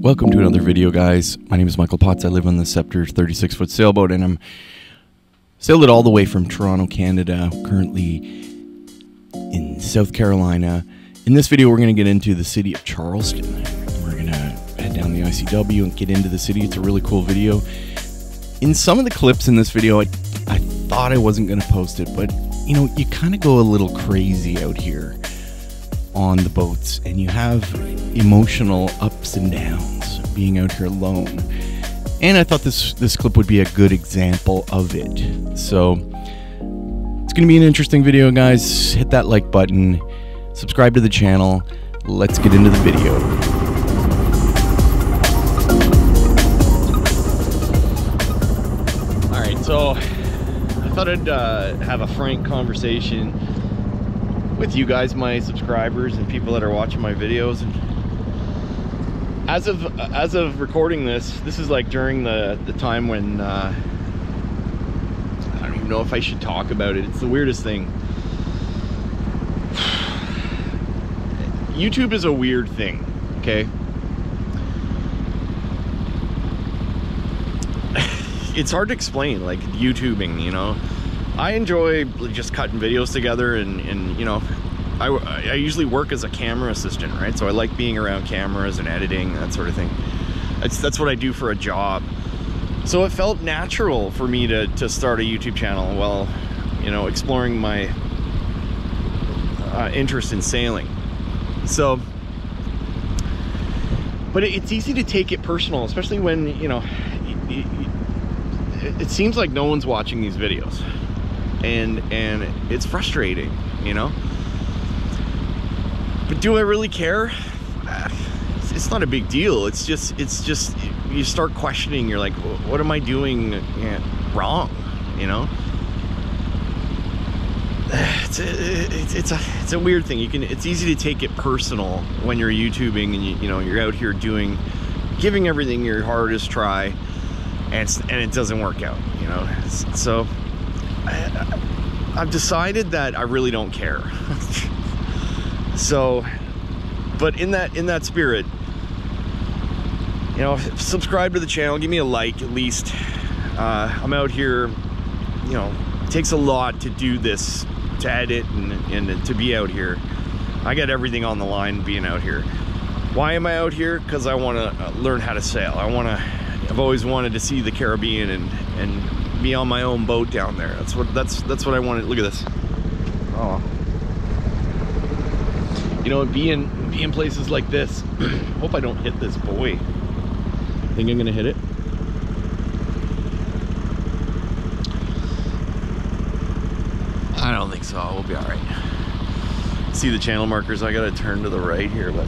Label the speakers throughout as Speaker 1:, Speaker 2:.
Speaker 1: Welcome to another video, guys. My name is Michael Potts. I live on the Scepter 36-foot sailboat, and I'm sailed it all the way from Toronto, Canada, currently in South Carolina. In this video, we're going to get into the city of Charleston. We're going to head down the ICW and get into the city. It's a really cool video. In some of the clips in this video, I thought I wasn't going to post it, but you know, you kind of go a little crazy out here on the boats, and you have emotional ups and downs being out here alone. And I thought this clip would be a good example of it. So it's going to be an interesting video, guys. Hit that like button, subscribe to the channel. Let's get into the video. All right, so I thought I'd have a frank conversation with you guys, my subscribers and people that are watching my videos. And as of recording this is like during the time when I don't even know if I should talk about it. It's the weirdest thing. YouTube is a weird thing, okay? It's hard to explain, like YouTubing, you know. I enjoy just cutting videos together, and you know, I usually work as a camera assistant, right? So I like being around cameras and editing, that sort of thing. That's what I do for a job. So it felt natural for me to start a YouTube channel while, you know, exploring my interest in sailing. So, but it's easy to take it personal, especially when, you know, it seems like no one's watching these videos. And it's frustrating, you know. But do I really care? It's not a big deal. It's just you start questioning. You're like, what am I doing wrong? You know. It's a weird thing. It's easy to take it personal when you're YouTubing and you know you're out here giving everything your hardest try, and it doesn't work out. You know, so. I've decided that I really don't care. So, but in that spirit, you know, subscribe to the channel, give me a like at least. I'm out here, you know, it takes a lot to do this, to edit and to be out here. I got everything on the line being out here. Why am I out here? Because I want to learn how to sail. I've always wanted to see the Caribbean and be on my own boat down there. That's what I wanted. Look at this. Oh, you know, be in places like this. Hope I don't hit this buoy. Think I'm gonna hit it? I don't think so. We'll be all right. See the channel markers? I gotta turn to the right here, but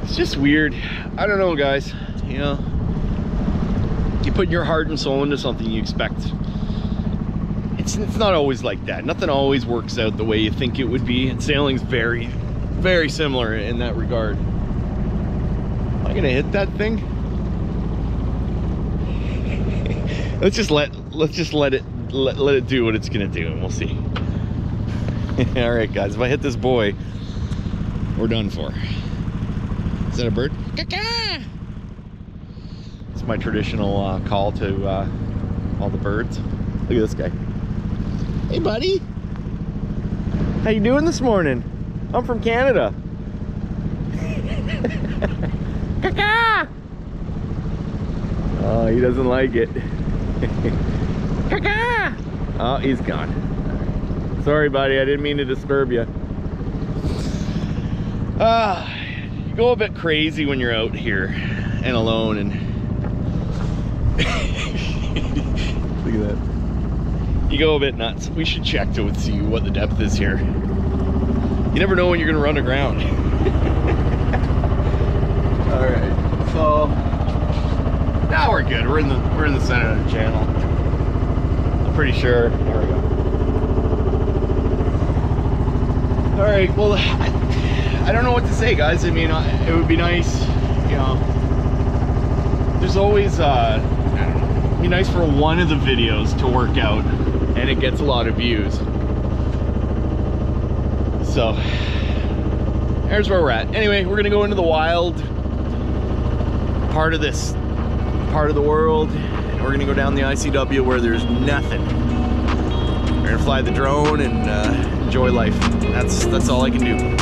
Speaker 1: it's just weird. I don't know, guys. You know, you put your heart and soul into something, you expect it's not always like that. Nothing always works out the way you think it would be, and sailing's very, very similar in that regard. Am I gonna hit that thing? let's just let it do what it's gonna do, and we'll see. All right, guys, if I hit this buoy, we're done for. Is that a bird? Caca! It's my traditional call to all the birds. Look at this guy. Hey, buddy. How you doing this morning? I'm from Canada. Caca! Oh, he doesn't like it. Caca! Oh, he's gone. Sorry, buddy. I didn't mean to disturb you. You go a bit crazy when you're out here and alone, and look at that. You go a bit nuts. We should check to see what the depth is here. You never know when you're gonna run aground. All right, so now we're good. We're in the center of the channel. I'm pretty sure. There we go. All right. Well, I don't know what to say, guys. I mean, it would be nice, you know. There's always I don't know, it'd be nice for one of the videos to work out and it gets a lot of views. So there's where we're at. Anyway, we're gonna go into the wild part of this part of the world. And we're gonna go down the ICW where there's nothing. We're gonna fly the drone and enjoy life. That's all I can do.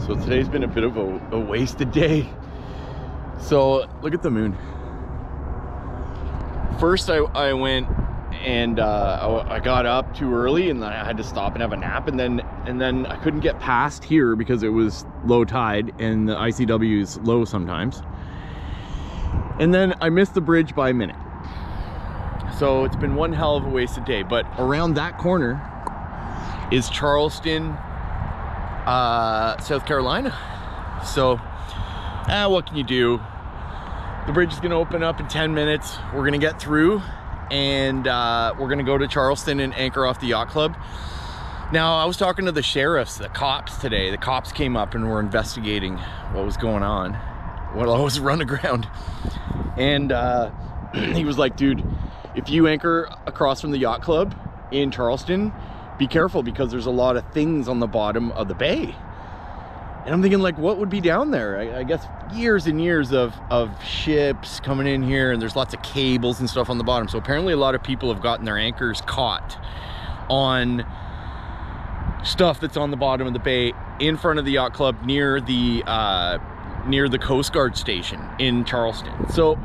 Speaker 1: So today's been a bit of a wasted day. So look at the moon. First I went and I got up too early and then I had to stop and have a nap, and then I couldn't get past here because it was low tide and the ICW is low sometimes. And then I missed the bridge by a minute. So it's been one hell of a wasted day. But around that corner is Charleston, South Carolina. So what can you do? The bridge is gonna open up in 10 minutes. We're gonna get through and we're gonna go to Charleston and anchor off the yacht club. Now, I was talking to the sheriffs, the cops today. The cops came up and were investigating what was going on while I was running aground. And he was like, dude, if you anchor across from the yacht club in Charleston, be careful because there's a lot of things on the bottom of the bay. And I'm thinking, like, what would be down there? I guess years and years of ships coming in here, and there's lots of cables and stuff on the bottom. So apparently a lot of people have gotten their anchors caught on stuff that's on the bottom of the bay in front of the yacht club near the Coast Guard station in Charleston. So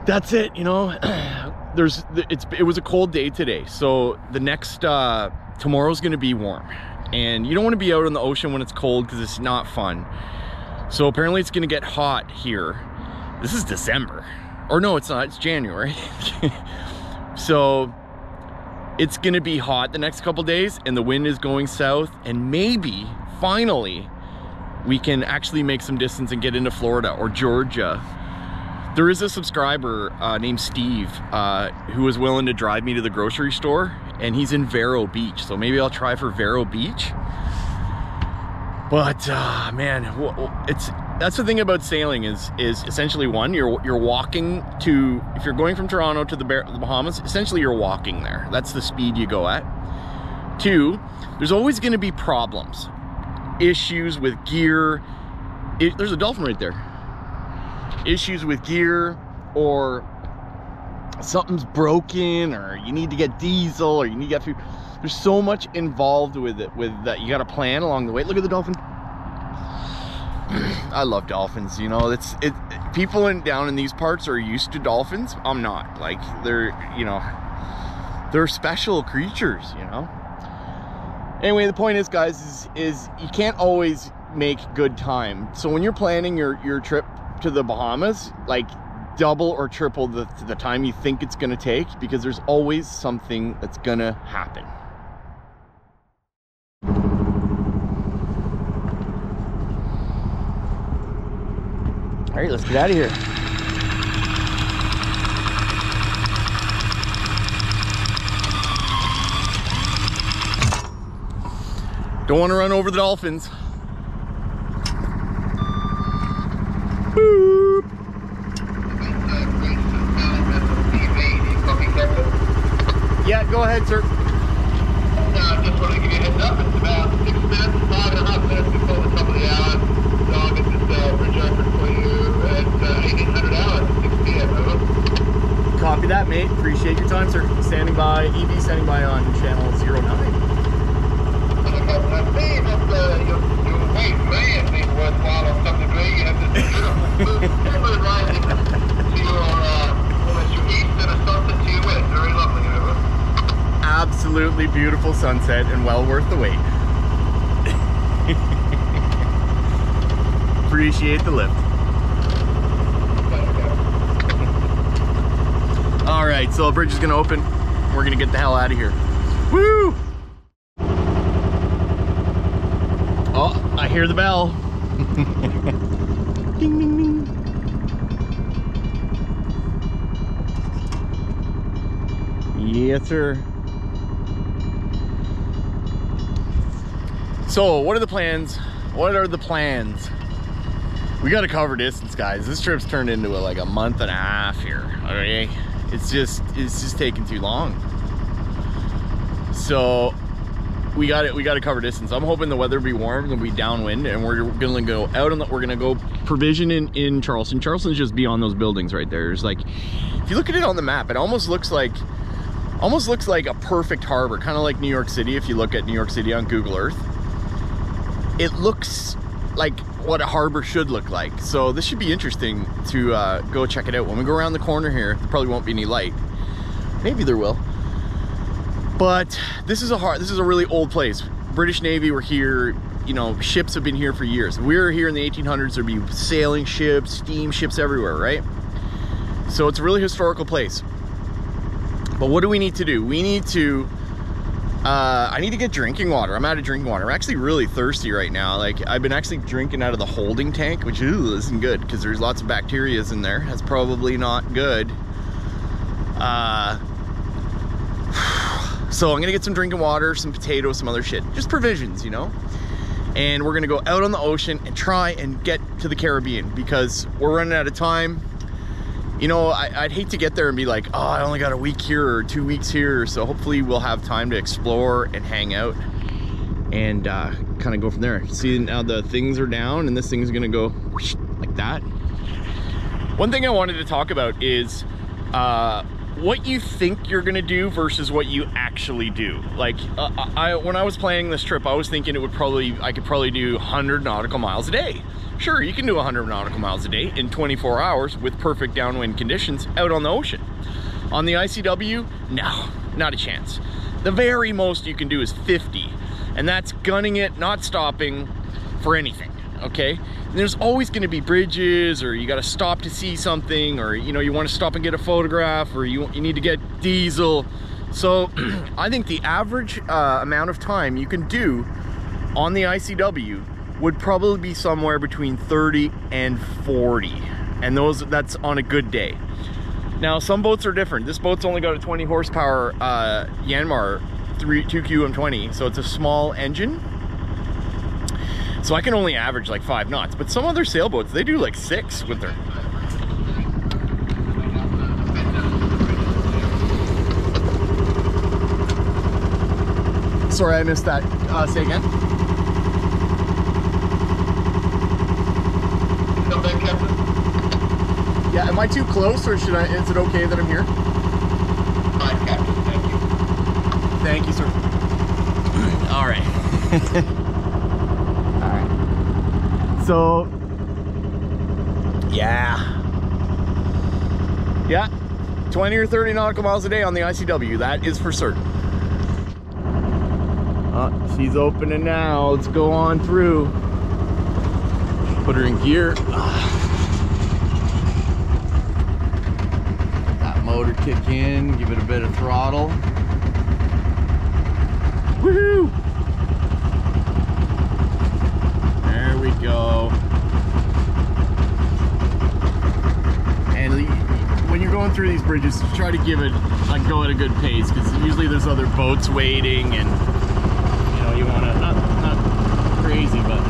Speaker 1: that's it, you know. It was a cold day today, so the next tomorrow's gonna be warm, and you don't want to be out on the ocean when it's cold because it's not fun. So apparently it's gonna get hot here. This is December, or no, it's not, it's January. So it's gonna be hot the next couple days, and the wind is going south, and maybe finally we can actually make some distance and get into Florida or Georgia. There is a subscriber named Steve who was willing to drive me to the grocery store, and he's in Vero Beach, so maybe I'll try for Vero Beach. But man, that's the thing about sailing is essentially, one, you're walking to, if you're going from Toronto to the Bahamas, essentially you're walking there. That's the speed you go at. Two, there's always going to be problems, issues with gear. There's a dolphin right there. Issues with gear, or something's broken, or you need to get diesel, or you need to get food. There's so much involved with it, with that you got to plan along the way. Look at the dolphin. I love dolphins, you know. People down in these parts are used to dolphins. I'm not. Like, they're special creatures, you know. Anyway, the point is, guys, is you can't always make good time. So when you're planning your trip to the Bahamas, like, double or triple the time you think it's gonna take, because there's always something that's gonna happen. All right, let's get out of here. Don't want to run over the dolphins. Boop. Yeah, go ahead, sir.
Speaker 2: I just want to give you a heads up. It's about 6 minutes, 5.5 minutes before the top of the hour. So I'll get this bridge open for you at 1800 hours, 6 p.m. Over.
Speaker 1: Copy that, mate. Appreciate your time, sir. Standing by, EV standing by on channel 09.
Speaker 2: I see that your weight may have been worthwhile on some degree. You have this beautiful moon rising to your almost your east and a sunset to your west. Very lovely, over.
Speaker 1: Absolutely beautiful sunset and well worth the wait. Appreciate the lift. All right, so the bridge is gonna open. We're gonna get the hell out of here. Woo! hear the bell. Ding, ding, ding. Yes, sir. So, what are the plans? What are the plans? We got to cover distance, guys. This trip's turned into like a month and a half here. Okay, it's just taking too long. So we got to cover distance. I'm hoping the weather will be warm, it'll be downwind, and we're gonna go out on the, we're gonna go provision in Charleston. Charleston's just beyond those buildings right there. There's like, if you look at it on the map, it almost looks like a perfect harbor, kind of like New York City. If you look at New York City on Google Earth, it looks like what a harbor should look like. So this should be interesting to go check it out. When we go around the corner here, there probably won't be any light. Maybe there will. But this is a really old place. British Navy were here, you know, ships have been here for years. We were here in the 1800s, there'd be sailing ships, steamships everywhere, right? So it's a really historical place. But what do we need to do? We need to, I need to get drinking water. I'm out of drinking water. I'm actually really thirsty right now. Like, I've been actually drinking out of the holding tank, which isn't good because there's lots of bacteria in there. That's probably not good. So I'm gonna get some drinking water, some potatoes, some other shit. Just provisions, you know? And we're gonna go out on the ocean and try and get to the Caribbean because we're running out of time. You know, I'd hate to get there and be like, oh, I only got a week here or 2 weeks here. So hopefully we'll have time to explore and hang out and kind of go from there. See, now the things are down and this thing's gonna go whoosh, like that. One thing I wanted to talk about is what you think you're gonna do versus what you actually do. Like, when I was planning this trip, I was thinking I could probably do 100 nautical miles a day. Sure, you can do 100 nautical miles a day in 24 hours with perfect downwind conditions out on the ocean. On the ICW, no, not a chance. The very most you can do is 50, and that's gunning it, not stopping for anything, okay? And there's always gonna be bridges, or you gotta stop to see something, or you know, you wanna stop and get a photograph, or you need to get diesel. So I think the average amount of time you can do on the ICW would probably be somewhere between 30 and 40, and that's on a good day. Now some boats are different. This boat's only got a 20 horsepower Yanmar 2QM20, so it's a small engine, so I can only average like 5 knots, but some other sailboats, they do like 6 with their... Sorry, I missed that. Say again. Yeah, am I too close, or is it okay that I'm here?
Speaker 2: Fine, Captain, thank you.
Speaker 1: Thank you, sir. All right. All right. So, yeah, 20 or 30 nautical miles a day on the ICW. That is for certain. She's opening now. Let's go on through. Put her in gear. Motor kick in, give it a bit of throttle. Woohoo! There we go. And when you're going through these bridges, try to give it go at a good pace, because usually there's other boats waiting, and you know, you want to not crazy, but.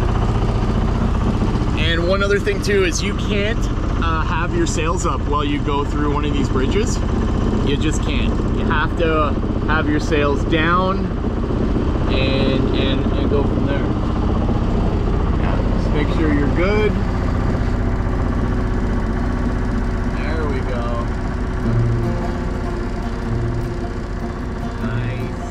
Speaker 1: And one other thing too is you can't have your sails up while you go through one of these bridges. You just can't. You have to have your sails down and go from there. Yeah, just make sure you're good. There we go. Nice.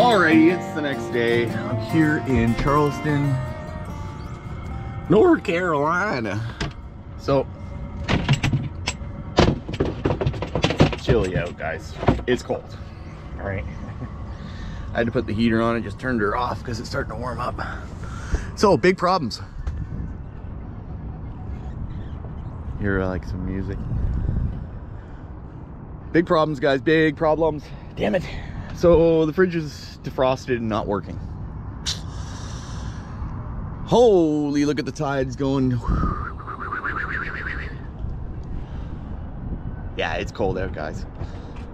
Speaker 1: Alrighty, it's the next day. I'm here in Charleston, North Carolina. So, it's chilly out, guys. It's cold. Alright. I had to put the heater on. I just turned her off because it's starting to warm up. So, big problems. Hear like some music. Big problems, guys. Big problems. Damn it. So the fridge is defrosted and not working. Holy, look at the tides going. Yeah, it's cold out, guys.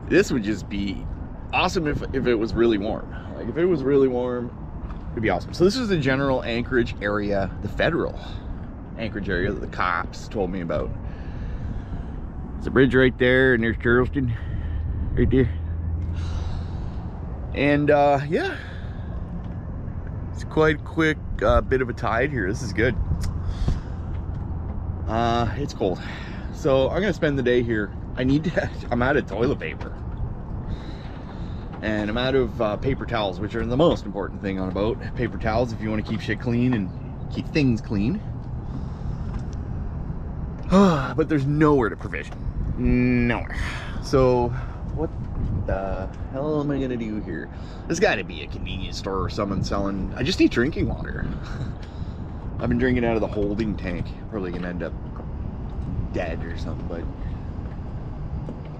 Speaker 1: This would just be awesome if it was really warm. Like, if it was really warm, it'd be awesome. So this is the general Anchorage area, the federal Anchorage area that the cops told me about. There's a bridge right there, and there's Charleston right there. And yeah, it's quite a quick bit of a tide here. This is good. It's cold, so I'm gonna spend the day here. I'm out of toilet paper, and I'm out of paper towels, which are the most important thing on a boat. Paper towels, if you want to keep shit clean and keep things clean. But there's nowhere to provision. Nowhere. So what the hell am I gonna do here? There's got to be a convenience store or someone selling. I just need drinking water. I've been drinking out of the holding tank. Probably gonna end up dead or something, but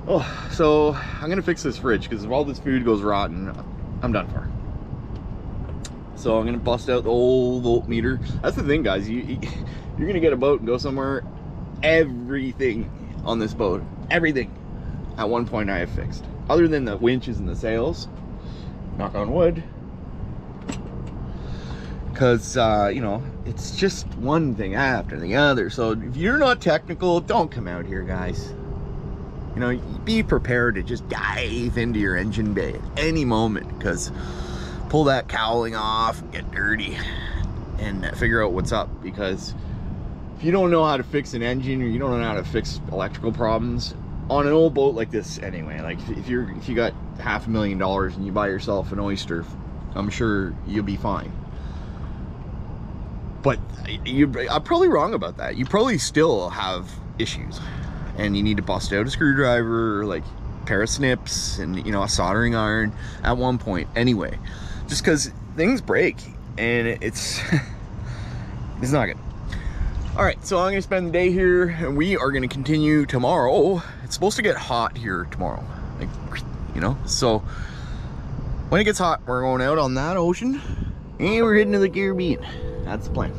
Speaker 1: oh, so I'm gonna fix this fridge because if all this food goes rotten, I'm done for. So I'm gonna bust out the old voltmeter. That's the thing, guys. You're gonna get a boat and go somewhere. Everything on this boat, everything, at one point I have fixed. Other than the winches and the sails, knock on wood. Because, you know, it's just one thing after the other. So if you're not technical, don't come out here, guys. You know, be prepared to just dive into your engine bay at any moment. Because pull that cowling off and get dirty and figure out what's up. Because if you don't know how to fix an engine, or you don't know how to fix electrical problems on an old boat like this anyway, like if you got $500,000 and you buy yourself an Oyster, I'm sure you'll be fine. But I'm probably wrong about that. You probably still have issues, and you need to bust out a screwdriver, or like a pair of snips, and you know, a soldering iron at one point anyway, just because things break, and it's it's not good. All right, so I'm gonna spend the day here, and we are gonna continue tomorrow. It's supposed to get hot here tomorrow, like, you know, so when it gets hot, we're going out on that ocean, and we're heading to the Caribbean. That's the plan.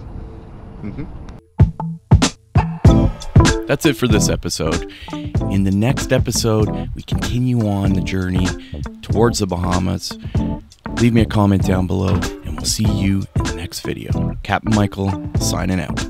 Speaker 1: That's it for this episode. In the next episode, we continue on the journey towards the Bahamas. Leave me a comment down below, and we'll see you in the next video. Captain Michael, signing out.